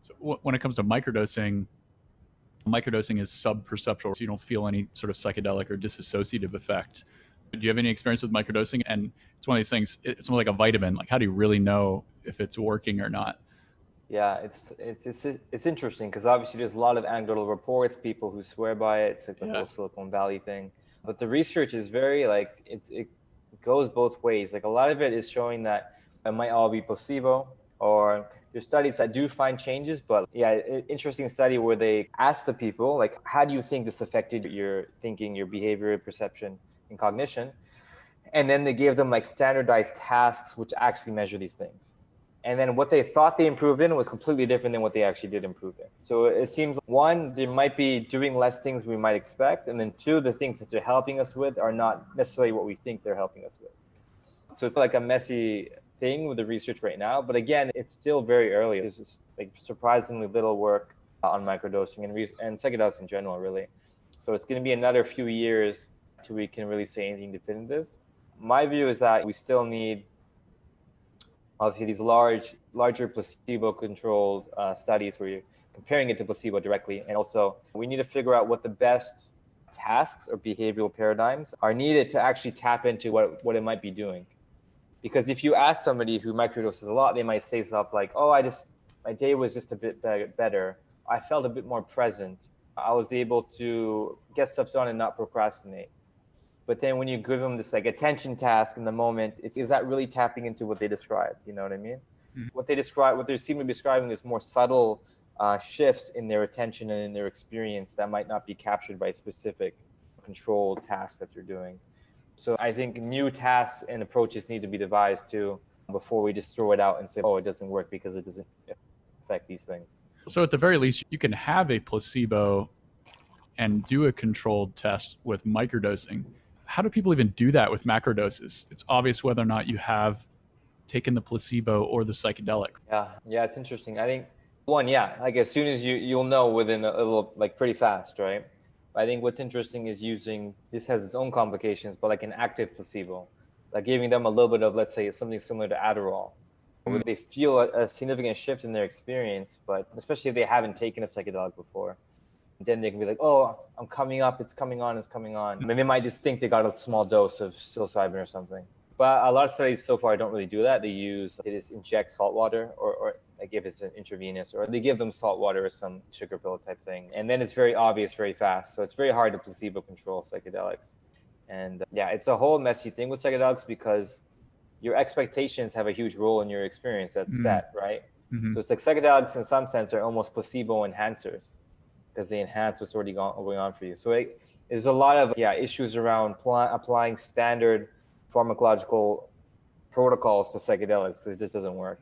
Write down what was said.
So when it comes to microdosing is sub-perceptual, so you don't feel any sort of psychedelic or dissociative effect. Do you have any experience with microdosing? And it's one of these things, it's more like a vitamin. Like, how do you really know if it's working or not? Yeah, it's interesting because obviously there's a lot of anecdotal reports, people who swear by it. It's like the Yeah. whole Silicon Valley thing. But the research is very like it goes both ways. Like a lot of it is showing that it might all be placebo, or there's studies that do find changes. But yeah, interesting study where they asked the people like, how do you think this affected your thinking, your behavior, perception, and cognition? And then they gave them like standardized tasks which actually measure these things. And then what they thought they improved in was completely different than what they actually did improve in. So it seems like, one, they might be doing less things we might expect. And then two, the things that they're helping us with are not necessarily what we think they're helping us with. So it's like a messy thing with the research right now. But again, it's still very early. There's just like surprisingly little work on microdosing and psychedelics in general, really. So it's going to be another few years till we can really say anything definitive. My view is that we still need obviously these larger placebo-controlled studies where you're comparing it to placebo directly. And also, we need to figure out what the best tasks or behavioral paradigms are needed to actually tap into what it might be doing. Because if you ask somebody who microdoses a lot, they might say stuff like, oh, my day was just a bit better. I felt a bit more present. I was able to get stuff done and not procrastinate. But then when you give them this like attention task in the moment, is that really tapping into what they describe? You know what I mean? Mhm. What they seem to be describing is more subtle shifts in their attention and in their experience that might not be captured by specific controlled tasks that you're doing. So I think new tasks and approaches need to be devised too before we just throw it out and say, oh, it doesn't work because it doesn't affect these things. So at the very least, you can have a placebo and do a controlled test with microdosing. How do people even do that with macrodoses? It's obvious whether or not you have taken the placebo or the psychedelic. Yeah, it's interesting. I think one, yeah, like as soon as you'll know within a little, like pretty fast, right? I think what's interesting is using, this has its own complications, but like an active placebo, like giving them a little bit of, let's say, something similar to Adderall, where they feel a significant shift in their experience, but especially if they haven't taken a psychedelic before, then they can be like, oh, I'm coming up, it's coming on, it's coming on. I mean, they might just think they got a small dose of psilocybin or something. But a lot of studies so far don't really do that. They just inject salt water or like if it's an intravenous, or they give them salt water or some sugar pill type thing. And then it's very obvious very fast. So it's very hard to placebo control psychedelics. And yeah, it's a whole messy thing with psychedelics because your expectations have a huge role in your experience that's set, right? Mm-hmm. So it's like psychedelics in some sense are almost placebo enhancers because they enhance what's already going on for you. So there's a lot of issues around applying standard pharmacological protocols to psychedelics. It just doesn't work.